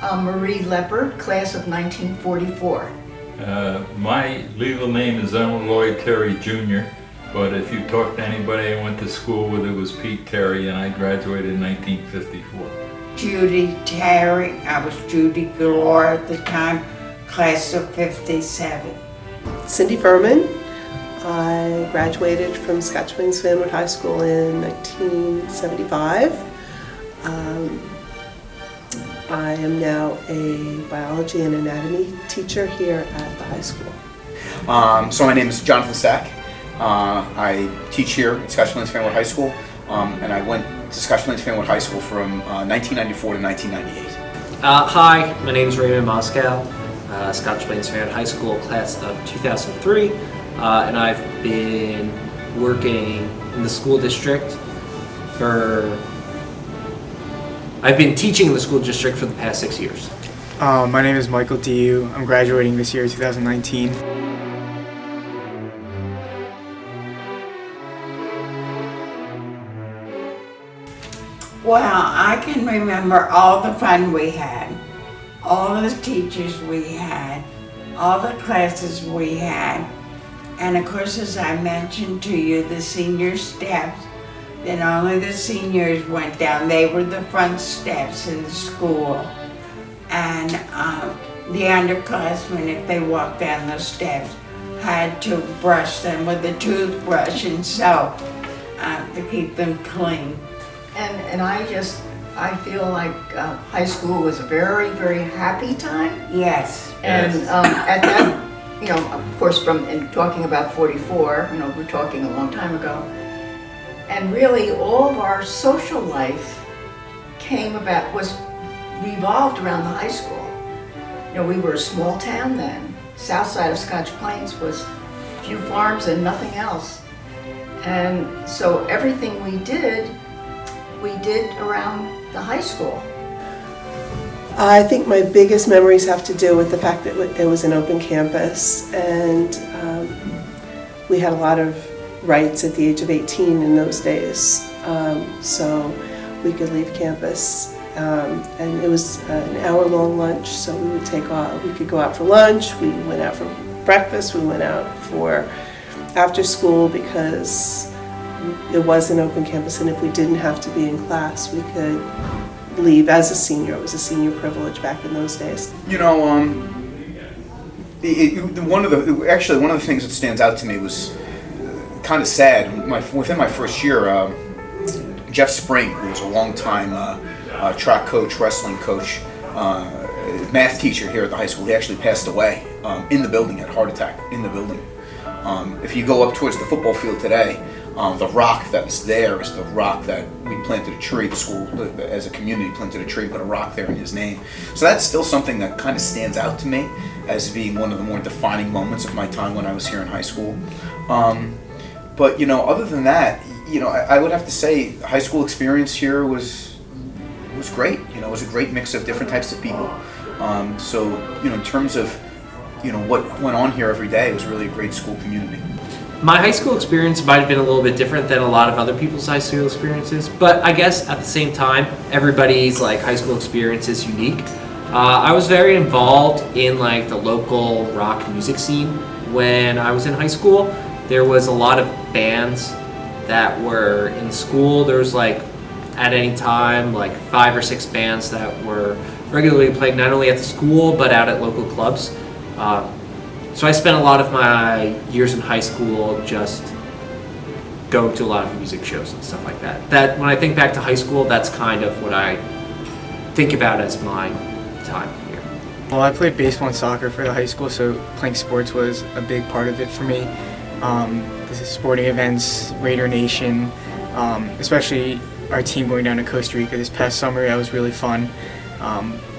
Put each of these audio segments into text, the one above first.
Marie Leppert, class of 1944. My legal name is Ellen Lloyd Terry Jr., but if you talk to anybody I went to school with, it was Pete Terry, and I graduated in 1954. Judy Terry, I was Judy Galore at the time, class of 57. Cindy Pfirrmann. I graduated from Scotch Plains and Fanwood High School in 1975. I am now a biology and anatomy teacher here at the high school. So my name is Jonathon. I teach here at Scotch Plains and Fanwood High School, and I went to Scotch Plains and Fanwood High School from 1994 to 1998. Hi, my name is Raymond Moskal, Scotch Plains and Fanwood High School, class of 2003, and I've been working in the school district I've been teaching in the school district for the past 6 years. My name is Michael Dieu. I'm graduating this year, 2019. Well, I can remember all the fun we had, all the teachers we had, all the classes we had, and of course, as I mentioned to you, the senior steps. Then only the seniors went down. They were the front steps in the school. And the underclassmen, if they walked down those steps, had to brush them with a toothbrush and soap to keep them clean. And I feel like high school was a very, very happy time. Yes. And at that, of course, in talking about 44, we're talking a long time ago. And really, all of our social life was revolved around the high school. We were a small town then. South side of Scotch Plains was a few farms and nothing else. And so everything we did around the high school. I think my biggest memories have to do with the fact that it was an open campus, and we had a lot of rights at the age of 18 in those days, so we could leave campus, and it was an hour-long lunch, so we could go out for lunch, we went out for breakfast, we went out for after school because it was an open campus, and if we didn't have to be in class, we could leave as a senior. It was a senior privilege back in those days. One of the things that stands out to me was kind of sad. Within my first year, Jeff Spring, who was a long-time track coach, wrestling coach, math teacher here at the high school, he actually passed away in the building, had a heart attack in the building. If you go up towards the football field today, the rock that's there is the rock that we planted a tree. The school, as a community, planted a tree, put a rock there in his name. So that's still something that kind of stands out to me as being one of the more defining moments of my time when I was here in high school. But other than that, I would have to say the high school experience here was great. It was a great mix of different types of people. So in terms of what went on here every day, it was really a great school community. My high school experience might have been a little bit different than a lot of other people's high school experiences, but I guess at the same time, everybody's high school experience is unique. I was very involved in the local rock music scene when I was in high school. There was a lot of bands that were in school. There was at any time 5 or 6 bands that were regularly playing not only at the school but out at local clubs. So I spent a lot of my years in high school just going to a lot of music shows and stuff like that. That when I think back to high school, that's kind of what I think about as my time here. Well, I played baseball and soccer for the high school, so playing sports was a big part of it for me. This is sporting events, Raider Nation, especially our team going down to Costa Rica this past summer. That was really fun.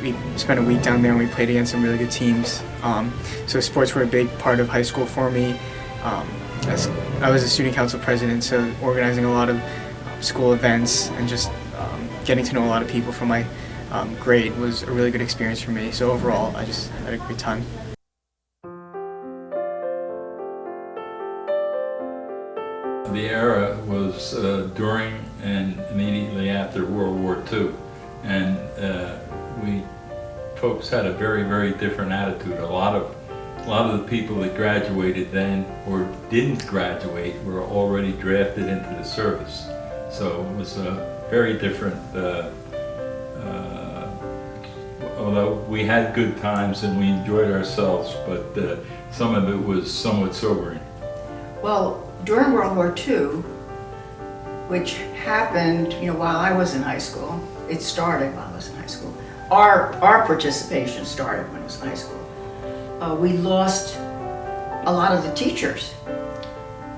We spent a week down there and we played against some really good teams. So sports were a big part of high school for me. As I was a student council president, so organizing a lot of school events and just getting to know a lot of people from my grade was a really good experience for me. So overall, I just had a great time. The era was during and immediately after World War II, and we folks had a very, very different attitude. A lot of the people that graduated then or didn't graduate were already drafted into the service. So it was a very different, although we had good times and we enjoyed ourselves, but some of it was somewhat sobering. Well, during World War II, which happened, while I was in high school, it started while I was in high school. Our participation started when I was in high school. We lost a lot of the teachers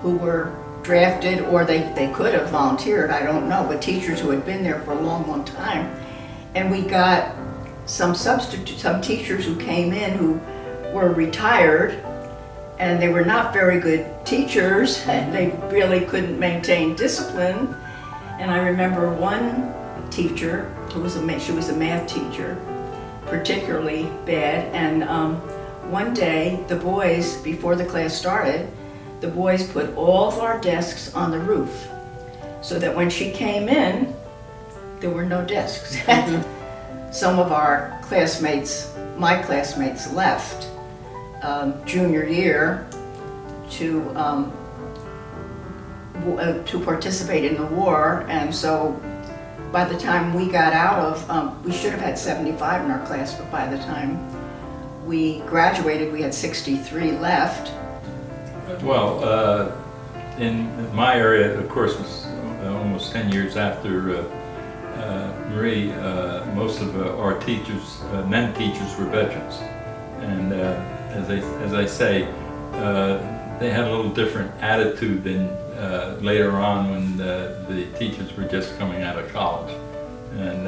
who were drafted, or they could have volunteered, I don't know, but teachers who had been there for a long, long time. And we got some teachers who came in who were retired, and they were not very good teachers, and they really couldn't maintain discipline. And I remember one teacher she was a math teacher, particularly bad, and one day the boys, before the class started, the boys put all of our desks on the roof so that when she came in, there were no desks. Some of our classmates, my classmates, left junior year to participate in the war, and so by the time we got out of, we should have had 75 in our class, but by the time we graduated, we had 63 left. Well, in my area, of course, it was almost 10 years after Marie, most of our teachers, men teachers, were veterans. And as I say, they had a little different attitude than later on when the teachers were just coming out of college. And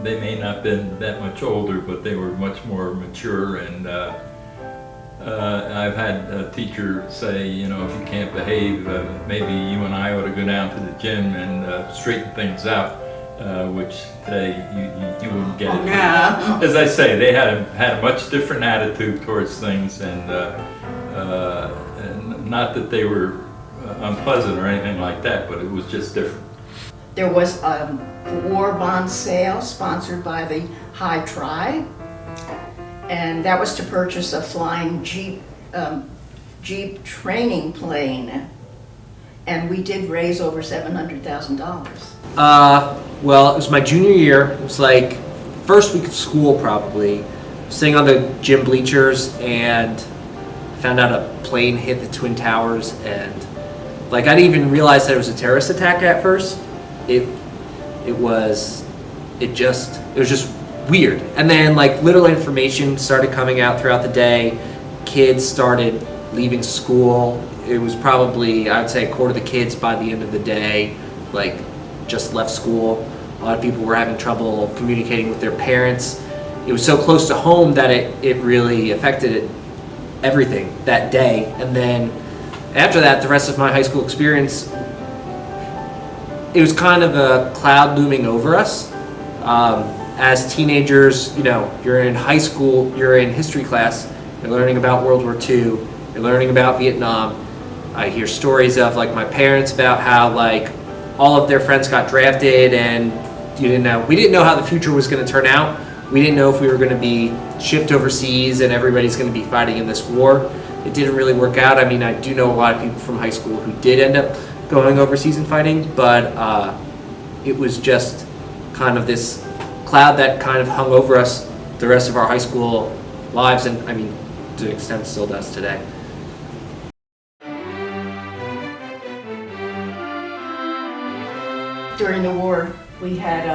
they may not have been that much older, but they were much more mature. And I've had a teacher say, if you can't behave, maybe you and I ought to go down to the gym and straighten things out, which today you wouldn't get it. Yeah. As I say, they had a much different attitude towards things, and not that they were unpleasant or anything like that, but it was just different. There was a war bond sale sponsored by the High Tribe, and that was to purchase a flying Jeep training plane, and we did raise over $700,000. Well, it was my junior year. It was like first week of school, probably. Sitting on the gym bleachers and found out a plane hit the Twin Towers, and I didn't even realize that it was a terrorist attack at first. It was just weird. And then little information started coming out throughout the day. Kids started leaving school. It was probably, I'd say, a quarter of the kids by the end of the day just left school. A lot of people were having trouble communicating with their parents. It was so close to home that it really affected everything that day. And then after that, the rest of my high school experience, it was kind of a cloud looming over us. As teenagers, you're in high school, you're in history class, you're learning about World War II, you're learning about Vietnam. I hear stories of my parents about how all of their friends got drafted, and we didn't know how the future was going to turn out. We didn't know if we were going to be shipped overseas and everybody's going to be fighting in this war. It didn't really work out. I mean, I do know a lot of people from high school who did end up going overseas and fighting, but it was just kind of this cloud that kind of hung over us the rest of our high school lives, and I mean, to an extent still does today. During the war, we had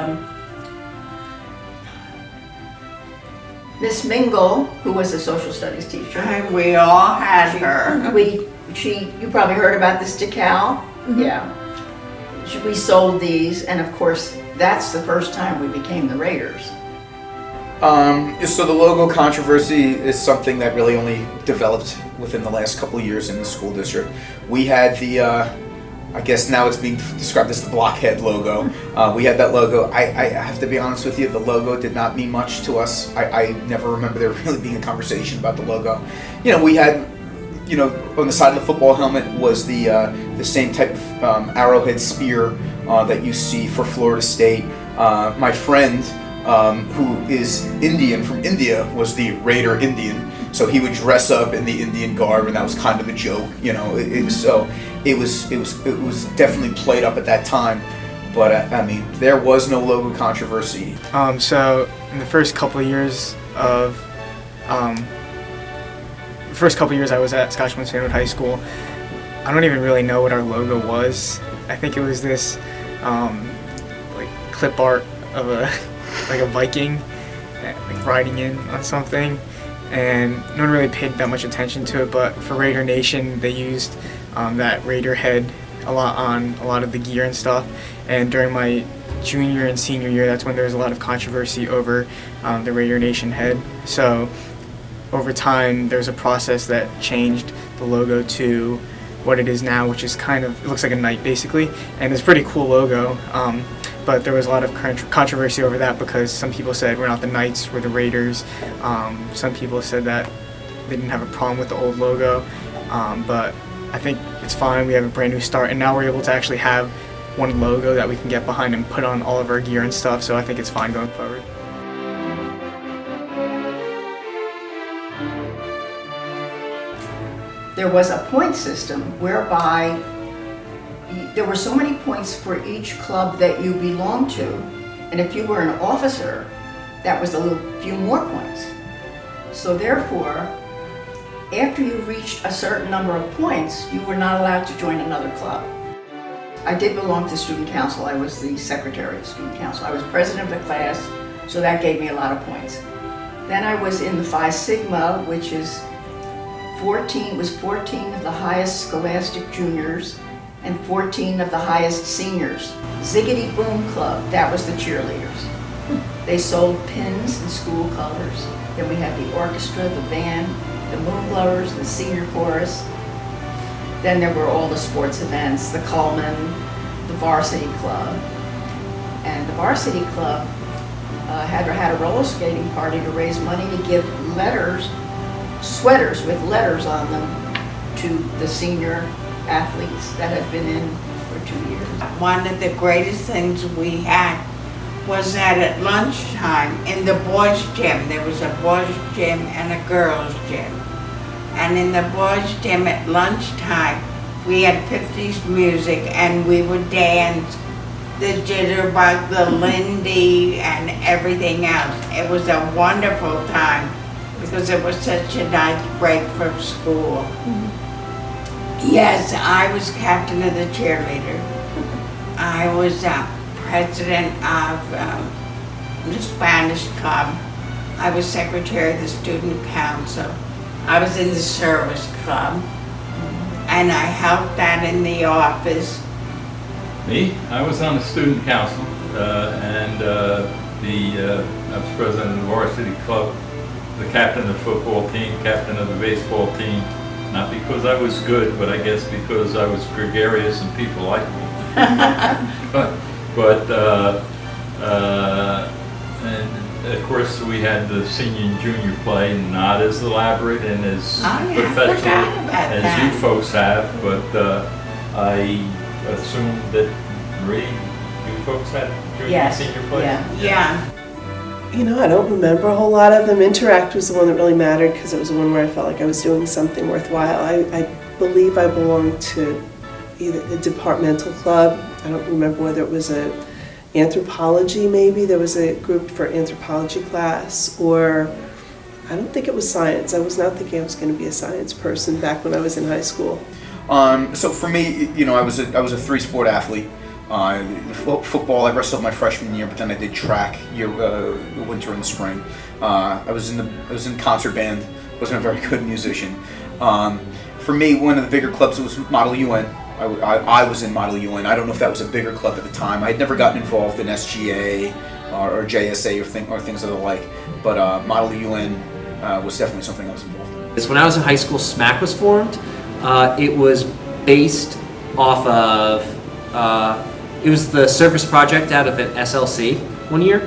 Miss Mingle, who was a social studies teacher. And we all had her. You probably heard about this decal. Mm-hmm. Yeah. We sold these, and of course, that's the first time we became the Raiders. So the logo controversy is something that really only developed within the last couple of years in the school district. We had the, I guess now it's being described as the blockhead logo. We had that logo. I have to be honest with you, the logo did not mean much to us. I never remember there really being a conversation about the logo. We had, on the side of the football helmet was the same type of arrowhead spear that you see for Florida State. My friend who is Indian from India, was the Raider Indian. So he would dress up in the Indian garb, and that was kind of a joke, you know. It was definitely played up at that time. But I mean, there was no logo controversy. So in the first couple of years I was at Scotch Plains and Fanwood High School, I don't even really know what our logo was. I think it was this like clip art of a like a Viking like riding in on something, and no one really paid that much attention to it. But for Raider Nation, they used that Raider head a lot on a lot of the gear and stuff. And during my junior and senior year, that's when there was a lot of controversy over the Raider Nation head. So over time, there's a process that changed the logo to what it is now, which is kind of, it looks like a knight basically, and it's a pretty cool logo. But there was a lot of controversy over that because some people said we're not the Knights, we're the Raiders. Some people said that they didn't have a problem with the old logo, but I think it's fine. We have a brand new start, and now we're able to actually have one logo that we can get behind and put on all of our gear and stuff, so I think it's fine going forward. There was a point system whereby there were so many points for each club that you belonged to, and if you were an officer, that was a few more points. So therefore, after you reached a certain number of points, you were not allowed to join another club. I did belong to student council. I was the secretary of student council. I was president of the class, so that gave me a lot of points. Then I was in the Phi Sigma, which is 14 of the highest scholastic juniors and 14 of the highest seniors. Ziggity Boom Club, that was the cheerleaders. They sold pins and school colors. Then we had the orchestra, the band, the moonblowers, the senior chorus. Then there were all the sports events, the Coleman, the varsity club. And the varsity club had a roller skating party to raise money to give sweaters with letters on them to the senior athletes that had been in for 2 years. One of the greatest things we had was that at lunchtime in the boys' gym, there was a boys' gym and a girls' gym. And in the boys' gym at lunchtime, we had 50s music and we would dance the jitterbug, the Lindy, and everything else. It was a wonderful time because it was such a nice break from school. Mm-hmm. Yes, I was captain of the cheerleader. I was president of the Spanish club. I was secretary of the student council. I was in the service club, and I helped that in the office. Me? I was on the student council, and I was president of the varsity club, the captain of the football team, captain of the baseball team. Not because I was good, but I guess because I was gregarious and people liked me. And of course we had the senior and junior play, not as elaborate and as professional as you folks have, but I assume that Marie, you folks had junior and senior play? Yeah. You know, I don't remember a whole lot of them. Interact was the one that really mattered because it was the one where I felt like I was doing something worthwhile. I believe I belonged to either a departmental club. I don't remember whether it was a anthropology, maybe. There was a group for anthropology class, or I don't think it was science. I was not thinking I was going to be a science person back when I was in high school. So for me, you know, I was a 3-sport athlete. Football, I wrestled my freshman year, but then I did track the winter and the spring. I was in concert band. Wasn't a very good musician. For me, one of the bigger clubs was Model UN. I was in Model UN. I don't know if that was a bigger club at the time. I had never gotten involved in SGA or JSA or things of the like, but Model UN was definitely something I was involved in. When I was in high school, SMAC was formed. It was based off of it was the service project out of an SLC one year.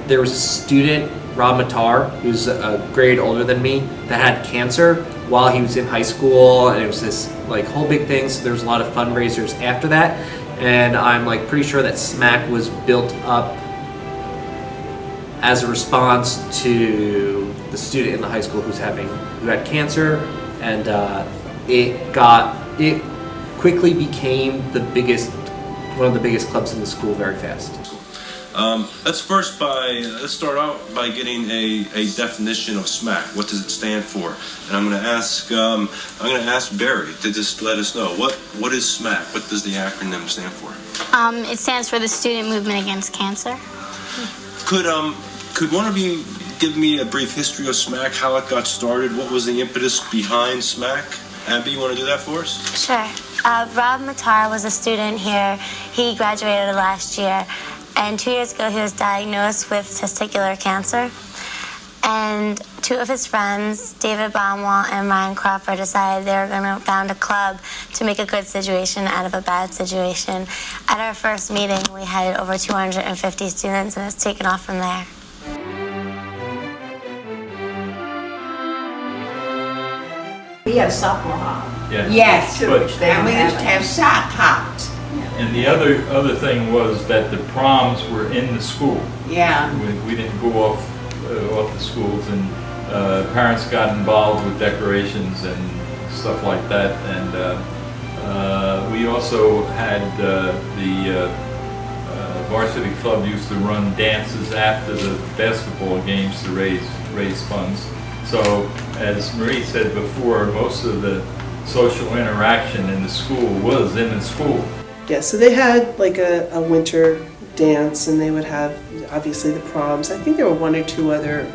There was a student, Rob Matar, who's a grade older than me, that had cancer while he was in high school, and it was this like whole big thing. So there was a lot of fundraisers after that, and I'm like pretty sure that SMAC was built up as a response to the student in the high school who had cancer, and it quickly became one of the biggest clubs in the school very fast. Let's start out by getting a definition of SMAC. What does it stand for? And I'm going to ask Barry to just let us know what is SMAC. What does the acronym stand for? It stands for the Student Movement Against Cancer. Could one of you give me a brief history of SMAC? How it got started? What was the impetus behind SMAC? Abby, you want to do that for us? Sure. Rob Matar was a student here. He graduated last year. And 2 years ago, he was diagnosed with testicular cancer. And two of his friends, David Baumwalt and Ryan Crawford, decided they were going to found a club to make a good situation out of a bad situation. At our first meeting, we had over 250 students, and it's taken off from there. We had a sophomore hop. Yes, Too, which they and we don't used to have sock hops. And the other thing was that the proms were in the school. Yeah. We didn't go off the schools, and parents got involved with decorations and stuff like that. And we also had the varsity club used to run dances after the basketball games to raise funds. So, as Marie said before, most of the social interaction in the school was in the school. Yeah, so they had like a winter dance, and they would have obviously the proms. I think there were one or two other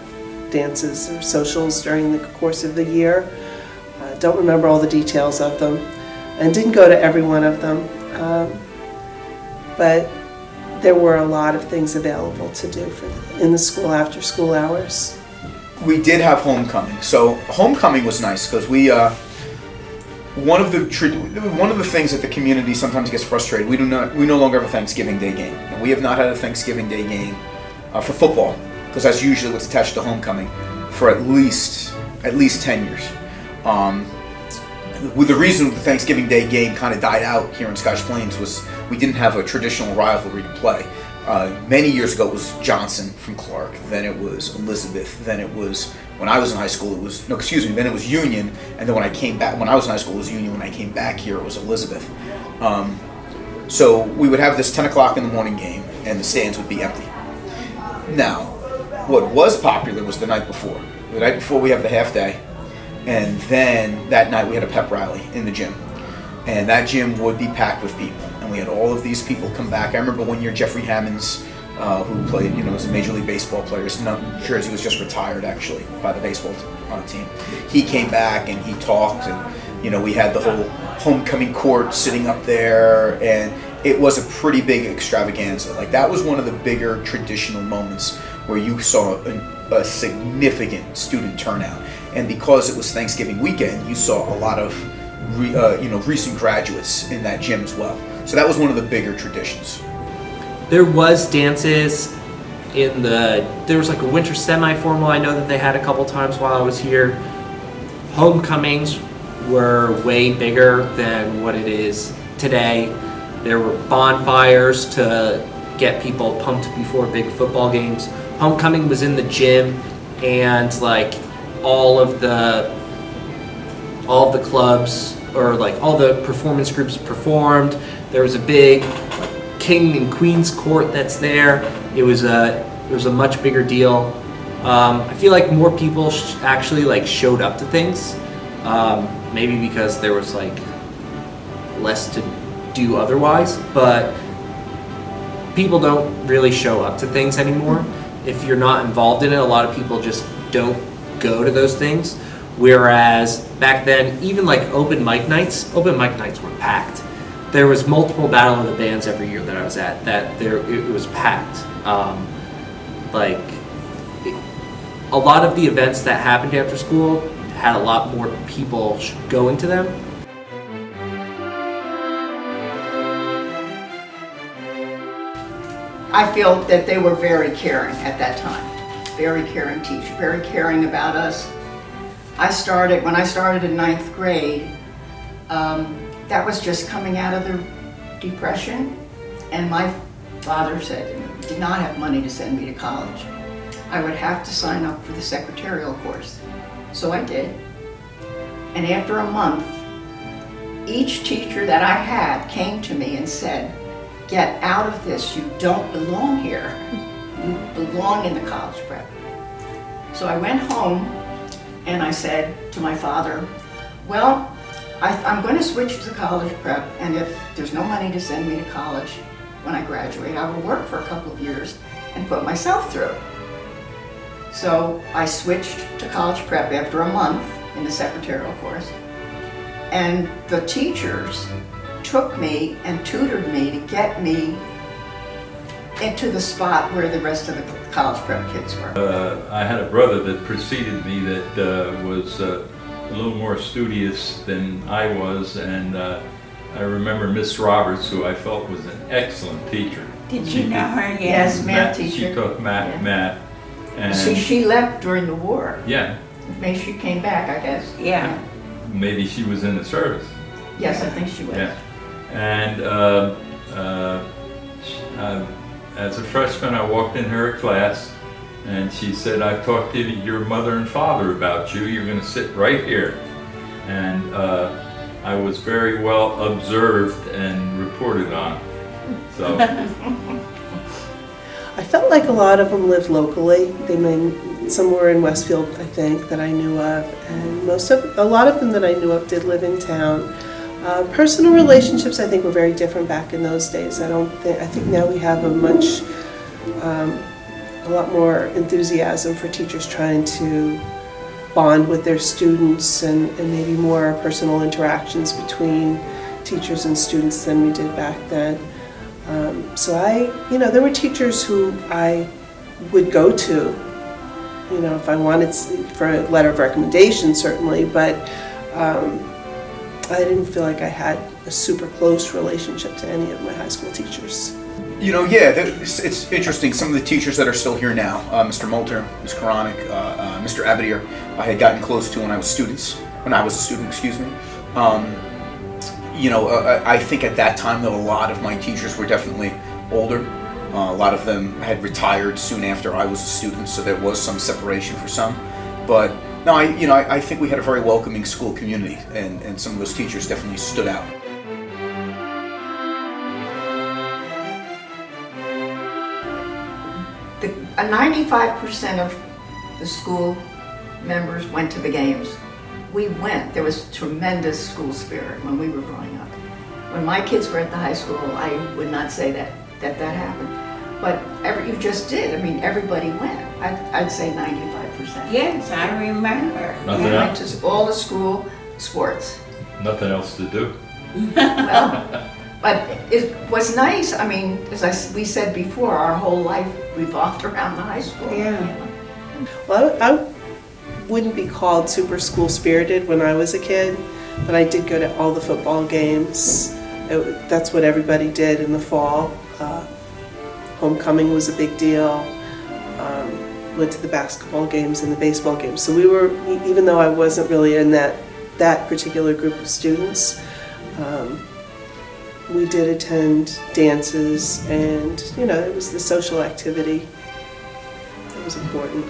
dances or socials during the course of the year. Don't remember all the details of them, and didn't go to every one of them. But there were a lot of things available to do in the school after school hours. We did have homecoming. So homecoming was nice because we one of the things that the community sometimes gets frustrated. We no longer have a Thanksgiving Day game, and we have not had a Thanksgiving Day game for football, because that's usually what's attached to homecoming, for at least 10 years. With the reason the Thanksgiving Day game kind of died out here in Scotch Plains was we didn't have a traditional rivalry to play. Many years ago it was Johnson from Clark, then it was Elizabeth, then it was, when I was in high school then it was Union, and then when I was in high school it was Union, when I came back here it was Elizabeth. So we would have this 10 o'clock in the morning game, and the stands would be empty. Now, what was popular was the night before. The night before we have the half day, and then that night we had a pep rally in the gym. And that gym would be packed with people. And we had all of these people come back. I remember one year Jeffrey Hammonds, who played, as a Major League Baseball player, New Jersey was just retired actually by the baseball team. He came back and he talked, and we had the whole homecoming court sitting up there, and it was a pretty big extravaganza. Like, that was one of the bigger traditional moments where you saw a significant student turnout. And because it was Thanksgiving weekend, you saw a lot of recent graduates in that gym as well. So that was one of the bigger traditions. There was dances there was like a winter semi-formal I know that they had a couple times while I was here. Homecomings were way bigger than what it is today. There were bonfires to get people pumped before big football games. Homecoming was in the gym, and like all of the clubs, or like all the performance groups performed. There was a big king and queen's court that's there. It was a much bigger deal. I feel like more people actually showed up to things, maybe because there was less to do otherwise, but people don't really show up to things anymore. If you're not involved in it, a lot of people just don't go to those things. Whereas back then, even open mic nights were packed. There was multiple Battle of the Bands every year that I was at. It was packed. A lot of the events that happened after school had a lot more people going to them. I feel that they were very caring at that time. Very caring teacher, very caring about us. When I started in 9th grade, that was just coming out of the Depression, and my father did not have money to send me to college. I would have to sign up for the secretarial course. So I did. And after a month, each teacher that I had came to me and said, "Get out of this, you don't belong here. You belong in the college prep." So I went home and I said to my father, "Well, I'm going to switch to college prep, and if there's no money to send me to college when I graduate, I will work for a couple of years and put myself through." So I switched to college prep after a month in the secretarial course, and the teachers took me and tutored me to get me into the spot where the rest of the college prep kids were. I had a brother that preceded me that was a little more studious than I was, and I remember Miss Roberts, who I felt was an excellent teacher. Did you know her? Yes, math teacher. She taught math. Yeah. math and She left during the war. yeah, Maybe she came back, I guess. Yeah. maybe she was in the service. Yes, I think she was. Yeah, and as a freshman, I walked in her class, and she said, "I've talked to your mother and father about you. You're going to sit right here." And I was very well observed and reported on. So I felt like a lot of them lived locally. Some were in Westfield, I think, that I knew of, and a lot of them that I knew of did live in town. Personal relationships, I think, were very different back in those days. I think now we have a lot more enthusiasm for teachers trying to bond with their students, and maybe more personal interactions between teachers and students than we did back then. So there were teachers who I would go to, if I wanted for a letter of recommendation, certainly, but I didn't feel like I had a super close relationship to any of my high school teachers. It's interesting. Some of the teachers that are still here now, Mr. Moulter, Ms. Koronic, Mr. Abadier, I had gotten close to when I was a student. I think at that time, though, a lot of my teachers were definitely older. A lot of them had retired soon after I was a student, so there was some separation for some. But no, I think we had a very welcoming school community, and some of those teachers definitely stood out. The 95% of the school members went to the games. We went. There was tremendous school spirit when we were growing up. When my kids were at the high school, I would not say that happened. But you just did. I mean, everybody went. I'd say 95%. Yes, I remember. Nothing We went else. to all the school sports. Nothing else to do. Well, but it was nice. I mean, we said before, our whole life revolved around the high school. Yeah. Well, I wouldn't be called super school spirited when I was a kid, but I did go to all the football games. That's what everybody did in the fall. Homecoming was a big deal. Went to the basketball games and the baseball games. So we were, even though I wasn't really in that particular group of students, we did attend dances, and it was the social activity that was important.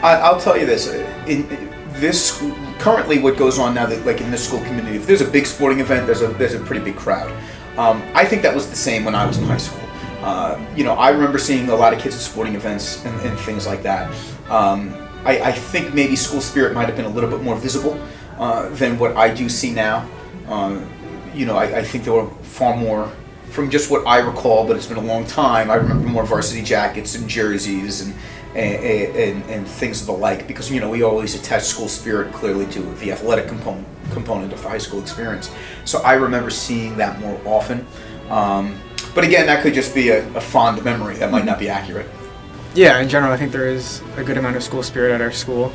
I'll tell you this. In this currently, what goes on now, that like in this school community, if there's a big sporting event, there's a pretty big crowd. I think that was the same when I was in high school. I remember seeing a lot of kids at sporting events and things like that. I think maybe school spirit might have been a little bit more visible than what I do see now. I think there were far more, from just what I recall, but it's been a long time. I remember more varsity jackets and jerseys and things of the like, because we always attach school spirit clearly to the athletic component of the high school experience. So I remember seeing that more often. But again, that could just be a fond memory. That might not be accurate. Yeah, in general, I think there is a good amount of school spirit at our school,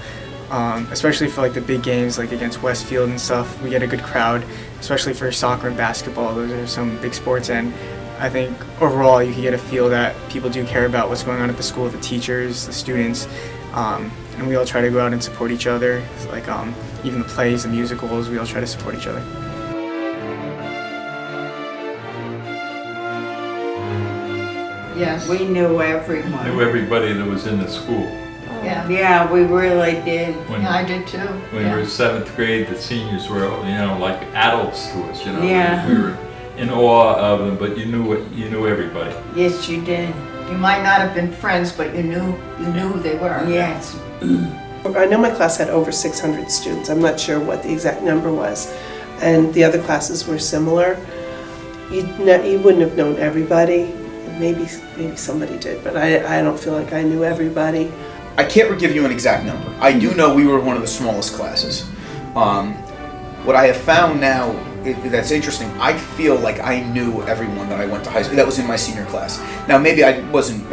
especially for like the big games, like against Westfield and stuff. We get a good crowd, especially for soccer and basketball. Those are some big sports, and I think overall you can get a feel that people do care about what's going on at the school, the teachers, the students, and we all try to go out and support each other. It's like even the plays, the musicals, we all try to support each other. Yes. We knew everyone. Knew everybody that was in the school. Yeah. Yeah, we really did. When, Yeah, I did too. when Yeah. we were 7th grade, the seniors were, like adults to us, Yeah. We were in awe of them, but you knew everybody. Yes, you did. You might not have been friends, but you knew who they were. Yes. I know my class had over 600 students. I'm not sure what the exact number was. And the other classes were similar. You wouldn't have known everybody. Maybe somebody did, but I don't feel like I knew everybody. I can't give you an exact number. I do know we were one of the smallest classes. What I have found now that's interesting, I feel like I knew everyone that I went to high school that was in my senior class. Now maybe I wasn't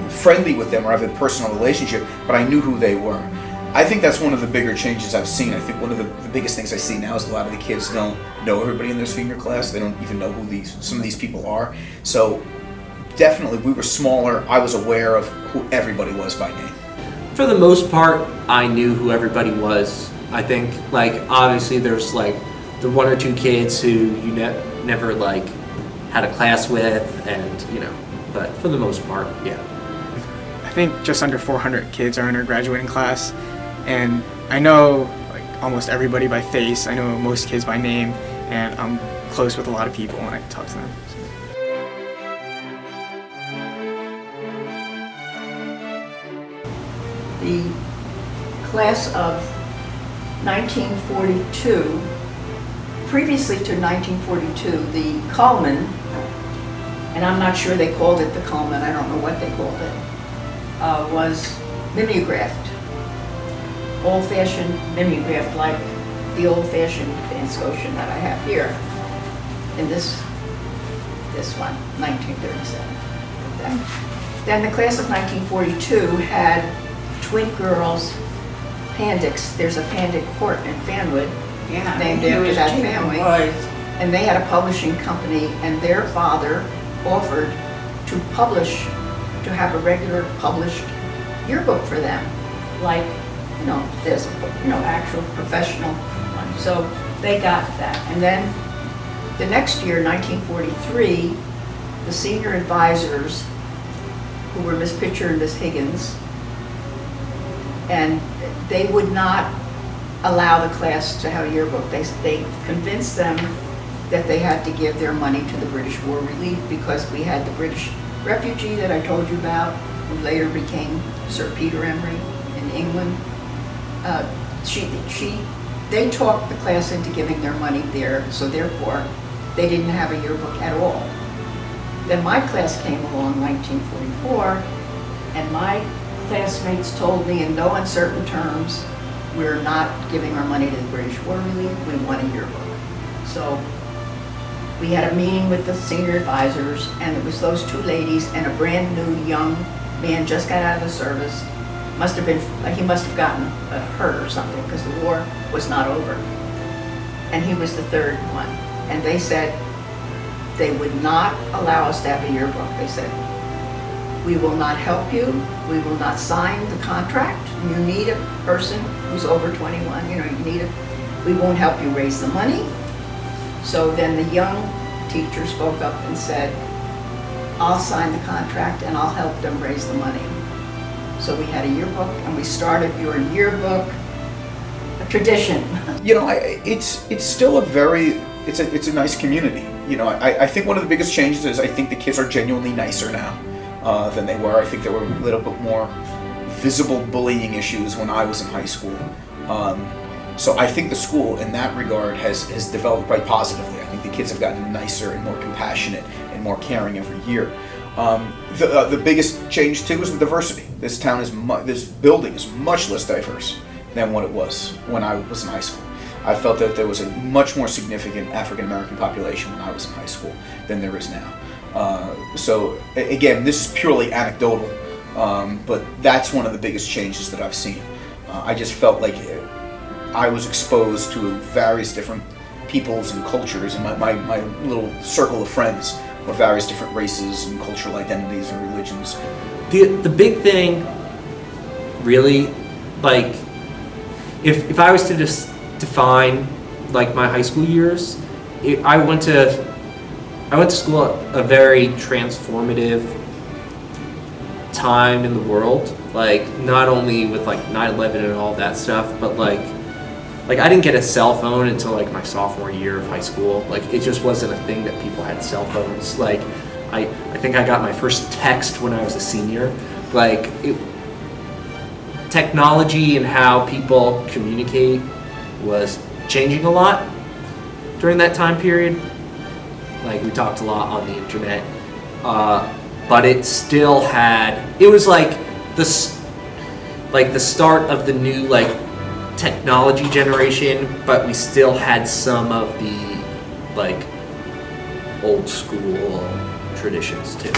friendly with them or have a personal relationship, but I knew who they were. I think that's one of the bigger changes I've seen. I think one of the biggest things I see now is a lot of the kids don't know everybody in their senior class. They don't even know who some of these people are. So definitely we were smaller. I was aware of who everybody was by name. For the most part, I knew who everybody was. I think, obviously there's, the 1 or 2 kids who you never, had a class with, and, but for the most part, yeah. I think just under 400 kids are in our graduating class, and I know almost everybody by face. I know most kids by name, and I'm close with a lot of people when I talk to them. The class of 1942, previously to 1942, the Cullman, and I'm not sure they called it the Cullman, I don't know what they called it, was mimeographed. Old-fashioned mimeographed, like the old-fashioned Van Scotian that I have here in this one, 1937. Then the class of 1942 had twin girls, Pandix. There's a Pandic court in Fanwood, Yeah. named he after was that cheap, family. was. And they had a publishing company, and their father offered to have a regular published yearbook for them, there's actual professional one. So they got that. And then the next year, 1943, the senior advisors, who were Miss Pitcher and Miss Higgins, and they would not allow the class to have a yearbook. They convinced them that they had to give their money to the British War Relief because we had the British refugee that I told you about, who later became Sir Peter Emery in England. They talked the class into giving their money there, so therefore they didn't have a yearbook at all. Then my class came along in 1944, and my classmates told me in no uncertain terms, we're not giving our money to the British War Relief, we want a yearbook. So we had a meeting with the senior advisors, and it was those 2 ladies and a brand new young man just got out of the service. He must have gotten hurt or something because the war was not over. And he was the 3rd one. And they said they would not allow us to have a yearbook. They said, we will not help you, we will not sign the contract. You need a person who's over 21, we won't help you raise the money. So then the young teacher spoke up and said, I'll sign the contract and I'll help them raise the money. So we had a yearbook, and we started your yearbook, a tradition. It's still it's a nice community. I think one of the biggest changes is I think the kids are genuinely nicer now than they were. I think there were a little bit more visible bullying issues when I was in high school. So I think the school in that regard has developed quite positively. I think the kids have gotten nicer and more compassionate and more caring every year. The biggest change too is the diversity. This building is much less diverse than what it was when I was in high school. I felt that there was a much more significant African American population when I was in high school than there is now. So again, this is purely anecdotal, but that's one of the biggest changes that I've seen. I just felt like I was exposed to various different peoples and cultures, and my little circle of friends of various different races and cultural identities and religions. The big thing, really, if I was to just define my high school years, I went to school at a very transformative time in the world, like not only with like 9/11 and all that stuff, but like I didn't get a cell phone until like my sophomore year of high school. Like it just wasn't a thing that people had cell phones. Like I think I got my first text when I was a senior. Like technology and how people communicate was changing a lot during that time period. Like we talked a lot on the internet, but it still had, it was like the start of the new like technology generation, but we still had some of the like old school traditions too.